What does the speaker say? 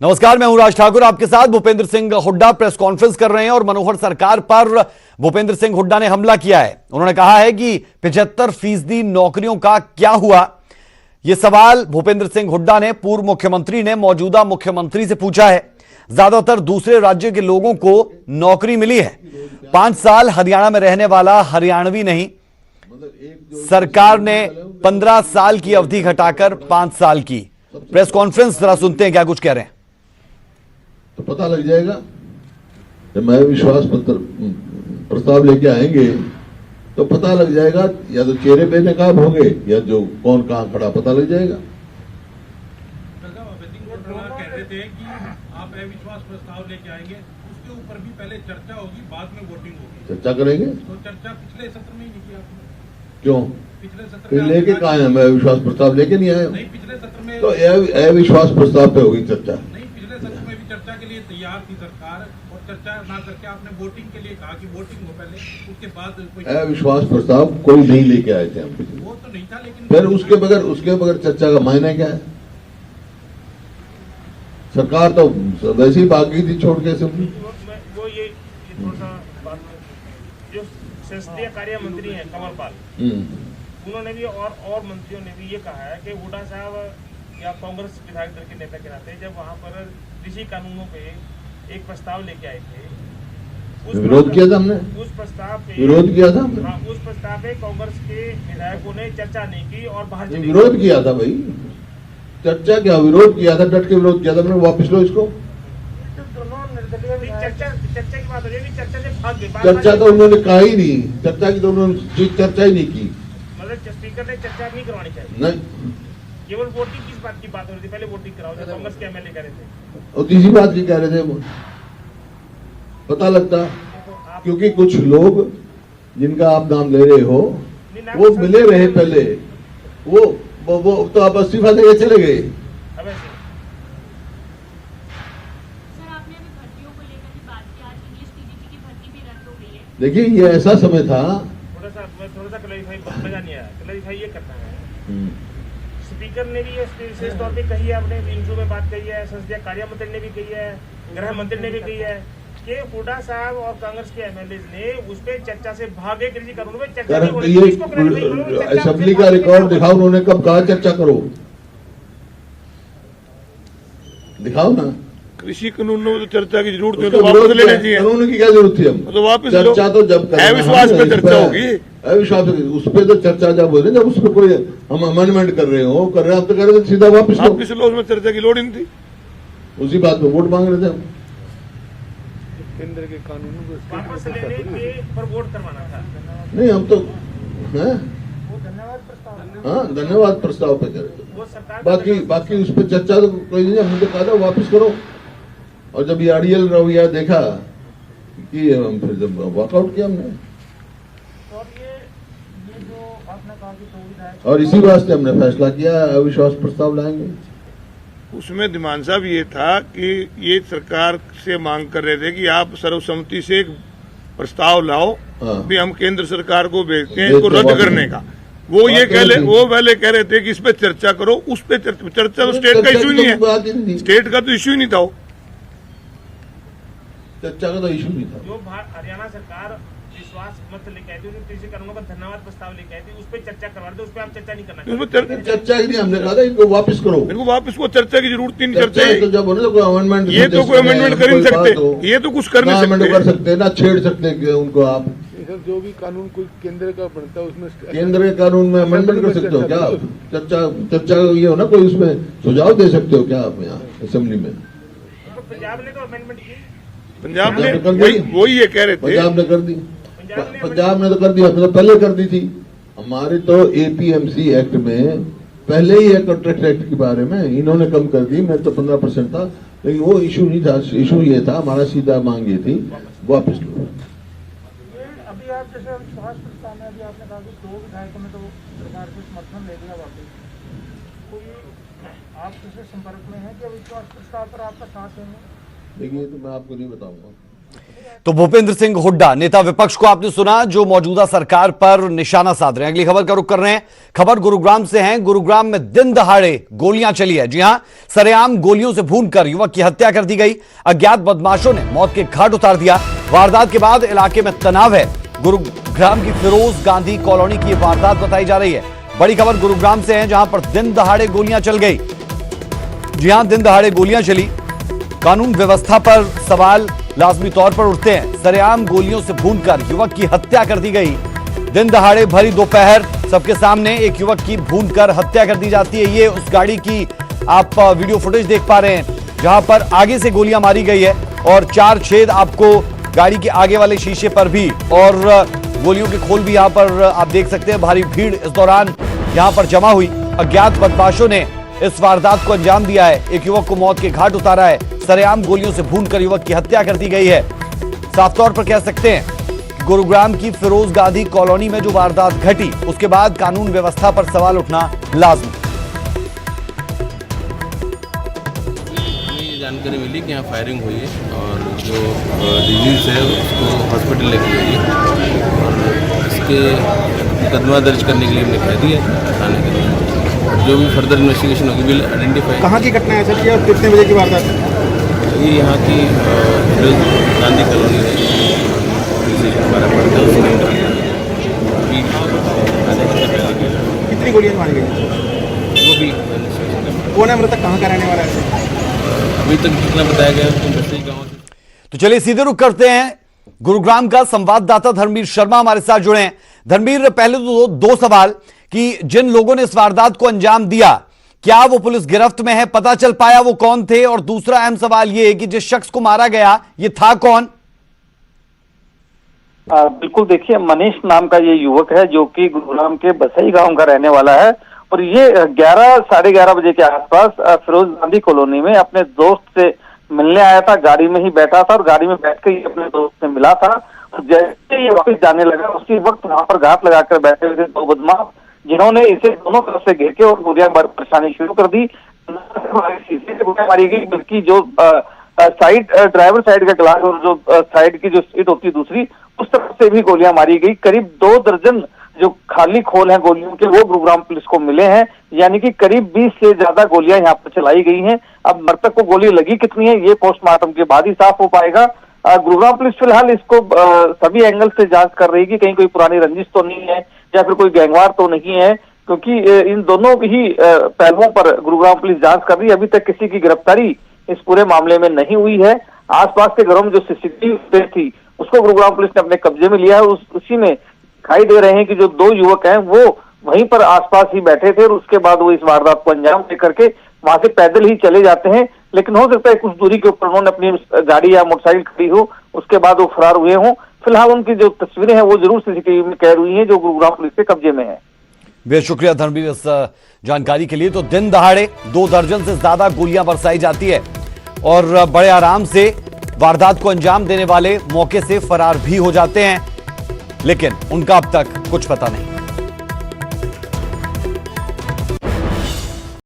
नमस्कार, मैं हूं राज ठाकुर। आपके साथ भूपेंद्र सिंह हुड्डा प्रेस कॉन्फ्रेंस कर रहे हैं और मनोहर सरकार पर भूपेंद्र सिंह हुड्डा ने हमला किया है। उन्होंने कहा है कि 75% नौकरियों का क्या हुआ। यह सवाल भूपेंद्र सिंह हुड्डा ने पूर्व मुख्यमंत्री ने मौजूदा मुख्यमंत्री से पूछा है। ज्यादातर दूसरे राज्य के लोगों को नौकरी मिली है। 5 साल हरियाणा में रहने वाला हरियाणवी नहीं, सरकार ने 15 साल की अवधि घटाकर 5 साल की। प्रेस कॉन्फ्रेंस जरा सुनते हैं क्या कुछ कह रहे हैं। तो पता लग जाएगा जब मैं विश्वास प्रस्ताव लेके आएंगे तो पता लग जाएगा, या तो चेहरे पे नकाब होंगे या जो कौन कहां खड़ा पता लग जाएगा। कह रहे थे कि आप अविश्वास प्रस्ताव लेके आएंगे, उसके ऊपर भी पहले चर्चा होगी, बाद में वोटिंग होगी। चर्चा करेंगे तो चर्चा पिछले सत्र में ही नहीं की आपने। क्यों? पिछले सत्र फिर में लेके कहा है? मैं अविश्वास प्रस्ताव लेके नहीं आया। नहीं, पिछले सत्र में तो अविश्वास प्रस्ताव पे होगी चर्चा। नहीं, पिछले सत्र में भी चर्चा के लिए तैयार थी सरकार, और चर्चा ना करके आपने वोटिंग के लिए कहा कि वोटिंग हो पहले, उसके बाद कोई अविश्वास प्रस्ताव कोई नहीं लेके आए थे हम। वो तो नहीं था, लेकिन फिर उसके बगैर चर्चा का मायने क्या है? सरकार तो वैसे ही भाग गई थी छोड़ के असेंबली। वो ये थोड़ा सा बात में जो संसदीय कार्य मंत्री हैं कमल पाल, उन्होंने भी और मंत्रियों ने भी ये कहा है कि हुड्डा साहब या कांग्रेस विधायक दल के नेता के नाते जब वहां पर कृषि कानूनों पे एक प्रस्ताव लेके आए थे, विरोध किया था हमने। उस प्रस्ताव पे विरोध किया था हमने। हाँ, उस प्रस्ताव पे कांग्रेस के विधायकों ने चर्चा नहीं की और बाहर चले गए। विरोध किया था भाई, चर्चा क्या, विरोध किया था, डट के विरोध किया था। मैंने वापस लो इसको। चर्चा की बात हो रही है, चर्चा से भाग गए। चर्चा तो उन्होंने कहा ही नहीं, चर्चा की तो उन्होंने चर्चा ही नहीं की। मतलब स्पीकर ने चर्चा नहीं करवानी चाहिए, नहीं, केवल वोटिंग किस बात की बात हो रही थी? पहले वोटिंग कराओ, जो कांग्रेस के एमएलए कह रहे थे। और तीसरी बात की कह रहे थे वो, पता लगता, क्योंकि कुछ लोग जिनका आप नाम ले रहे हो वो मिले रहे पहले, वो तो आप इस्तीफा देके चले गए। अब ऐसे देखिए, ये ऐसा समय था। थोड़ा सा क्लैरिफाई मजा नहीं आया। क्लैरिफाई ये करना है, स्पीकर ने भी ये विशेष तौर पे कही है, आपने इंटरव्यू में बात कही है, संसदीय कार्य मंत्री ने भी कही है, गृह मंत्री ने भी कही है कि हुड्डा साहब और कांग्रेस के एमएलए ने उस पर चर्चा से भागे। कृषि कानून में चर्चा नहीं हो रही है। इसको clarify करो, असेंबली का रिकॉर्ड दिखाओ, उन्होंने कब कहा चर्चा करो, दिखाओ ना। कृषि कानून में तो चर्चा की जरूरत नहीं, तो वापस लेना चाहिए। कानून की क्या जरूरत थी? हम तो वापस चर्चा तो जब अविश्वास पे चर्चा होगी। अविश्वास उस पर तो चर्चा जब हो रही, जब उस पर कोई हम अमेंडमेंट कर रहे हो, कर रहे हैं, आप तो कह रहे थे सीधा वापस लो। वापस लो, उसमें चर्चा की लोड़ ही नहीं थी। उसी बात में वोट मांग रहे थे हम। केंद्र के कानूनों को वापस लेने के पर वोट करवाना था। नहीं, हम तो हैं, हाँ, धन्यवाद प्रस्ताव पे करे। वो सरकार बाकी उस पर चर्चा तो कोई नहीं। हमने कहा था वापस करो, और जब ये अड़ियल रवैया देखा कि हम फिर जब वॉकआउट किया हमने। और ये जो आपने कहा कि 2 विधायक, और इसी वास्ते हमने फैसला किया अविश्वास प्रस्ताव लाएंगे। उसमें दिमान साहब ये था कि ये सरकार से मांग कर रहे थे कि आप सर्वसम्मति से एक प्रस्ताव लाओ, भी हम केंद्र सरकार को भेजते हैं इसको रद्द करने का। वो पहले कह रहे थे कि इस पे चर्चा करो। उस पे चर्चा तो स्टेट का इशू नहीं है, स्टेट का तो इशू ही नहीं था। चर्चा का तो इशू नहीं था। जो हरियाणा सरकार विश्वास मत लेके आई थी, कृषि कानूनों का धन्यवाद प्रस्ताव लेके आई थी, उस पर चर्चा करवा रहे थे। उस पर आप चर्चा नहीं करना उसमें चर्चा ही नहीं। हमने कहा था इनको वापस करो, इनको वापस को चर्चा की जरूरत नहीं। चर्चा तो जब हो ना, तो कोई अमेंडमेंट, ये तो कोई अमेंडमेंट कर ही नहीं सकते, ये तो कुछ कर नहीं सकते, कर सकते ना, छेड़ सकते उनको। आप जो भी कानून कोई केंद्र का बनता है उसमें केंद्र के कानून में अमेंडमेंट कर सकते हो क्या आप? चर्चा ये हो ना, कोई उसमें सुझाव दे सकते हो क्या आप यहाँ असेंबली में? पंजाब ने तो अमेंडमेंट की, पंजाब ने वही ये कह रहे थे। पंजाब ने कर दी, पंजाब ने तो कर दी, हमने तो पहले कर दी थी। हमारे तो एपीएमसी एक्ट में पहले ही है, कॉन्ट्रैक्ट एक्ट के बारे में इन्होंने कम कर दी। मैं तो 15% था, लेकिन वो इशू नहीं था। इशू ये था, हमारा सीधा मांग ये थी वापस लो। अभी आप जैसे विश्वास प्रस्ताव में अभी आपने कहा कि 2 विधायकों में तो सरकार को समर्थन ले दिया वापस, कोई आप किसी संपर्क में है कि अविश्वास प्रस्ताव पर आपका साथ देंगे? देखिए, तो मैं आपको नहीं बताऊंगा। तो भूपेंद्र सिंह हुड्डा नेता विपक्ष को आपने सुना, जो मौजूदा सरकार पर निशाना साध रहे हैं। अगली खबर का रुख कर रहे हैं। खबर गुरुग्राम से है। गुरुग्राम में दिन दहाड़े गोलियां चली है। जी हां, सरेआम गोलियों से भूनकर युवक की हत्या कर दी गई। अज्ञात बदमाशों ने मौत के घाट उतार दिया। वारदात के बाद इलाके में तनाव है। गुरुग्राम की फिरोज गांधी कॉलोनी की वारदात बताई जा रही है। बड़ी खबर गुरुग्राम से है, जहां पर दिन दहाड़े गोलियां चल गई। जी हां, दिन दहाड़े गोलियां चली। कानून व्यवस्था पर सवाल लाजमी तौर पर उठते हैं। सरेआम गोलियों से भूनकर युवक की हत्या कर दी गई। दिन दहाड़े भरी दोपहर सबके सामने एक युवक की भूनकर हत्या कर दी जाती है। ये उस गाड़ी की आप वीडियो फुटेज देख पा रहे हैं, जहां पर आगे से गोलियां मारी गई है और 4 छेद आपको गाड़ी के आगे वाले शीशे पर भी, और गोलियों के खोल भी यहां पर आप देख सकते हैं। भारी भीड़ इस दौरान यहां पर जमा हुई। अज्ञात बदमाशों ने इस वारदात को अंजाम दिया है। एक युवक को मौत के घाट उतारा है। सरेआम गोलियों से भूनकर युवक की हत्या कर दी गई है। साफ तौर पर कह सकते हैं कि गुरुग्राम की फिरोज गांधी कॉलोनी में जो वारदात घटी, उसके बाद कानून व्यवस्था पर सवाल उठना लाजमी। ये जानकारी मिली कि यहाँ फायरिंग हुई है और जो डिजीज है उसको हॉस्पिटल लेके गई है और इसके मुकदमा दर्ज करने के लिए हमने कह दिया है थाने के लिए। जो भी फर्दर इन्वेस्टिगेशन होगी विल आइडेंटिफाई। कहाँ की घटना है सर, और कितने बजे की वारदात है? ये यहाँ की गांधी कॉलोनी है, कितनी गोलियां मारी गई? वो भी कौन है मृतक, कहाँ का रहने वाला है? अभी तक जितना बताया गया है गाँव से। तो चलिए सीधे रुख करते हैं। गुरुग्राम का संवाददाता धर्मवीर शर्मा हमारे साथ जुड़े हैं। धर्मवीर, पहले तो दो सवाल कि जिन लोगों ने इस वारदात को अंजाम दिया, क्या वो पुलिस गिरफ्त में है, पता चल पाया वो कौन थे? और दूसरा अहम सवाल ये है कि जिस शख्स को मारा गया ये था कौन? बिल्कुल, देखिए मनीष नाम का ये युवक है जो कि गुरुग्राम के बसई गांव का रहने वाला है और ये 11 साढ़े 11 बजे के आसपास फिरोज गांधी कॉलोनी में अपने दोस्त से मिलने आया था। गाड़ी में ही बैठा था और गाड़ी में बैठ के ही अपने दोस्त से मिला था। जैसे ये वापस जाने लगा उसी वक्त वहां पर घात लगाकर बैठे हुए थे 2 बदमाश, जिन्होंने इसे दोनों तरफ से घेर के और गोलियां परेशानी शुरू कर दी। शीशे से गोलियां मारी गई, बल्कि जो साइड ड्राइवर साइड का ग्लास और जो साइड की जो सीट होती है दूसरी, उस तरफ से भी गोलियां मारी गई। करीब 2 दर्जन जो खाली खोल हैं गोलियों के, वो गुरुग्राम पुलिस को मिले हैं। यानी कि करीब 20 से ज्यादा गोलियां यहाँ पर चलाई गई हैं। अब मृतक को गोली लगी कितनी है ये पोस्टमार्टम के बाद ही साफ हो पाएगा। गुरुग्राम पुलिस फिलहाल इसको सभी एंगल से जांच कर रही है कि कहीं कोई पुरानी रंजिश तो नहीं है या फिर कोई गैंगवार तो नहीं है, क्योंकि इन दोनों ही पहलुओं पर गुरुग्राम पुलिस जांच कर रही है। अभी तक किसी की गिरफ्तारी इस पूरे मामले में नहीं हुई है। आसपास के घरों में जो सीसीटीवी फुटेज थी उसको गुरुग्राम पुलिस ने अपने कब्जे में लिया है। उसी में दिखाई दे रहे हैं कि जो 2 युवक हैं वो वहीं पर आसपास ही बैठे थे और उसके बाद वो इस वारदात को अंजाम दे करके वहां से पैदल ही चले जाते हैं। लेकिन हो सकता है कुछ दूरी के ऊपर उन्होंने अपनी गाड़ी या मोटरसाइकिल खड़ी हो, उसके बाद वो फरार हुए हों। फिलहाल उनकी जो तस्वीरें हैं वो जरूर सीसीटीवी में कैद हुई हैं जो गुरुग्राम पुलिस के कब्जे में है। बेहद शुक्रिया धर्मवीर इस जानकारी के लिए। तो दिन दहाड़े 2 दर्जन से ज्यादा गोलियां बरसाई जाती है और बड़े आराम से वारदात को अंजाम देने वाले मौके से फरार भी हो जाते हैं, लेकिन उनका अब तक कुछ पता नहीं।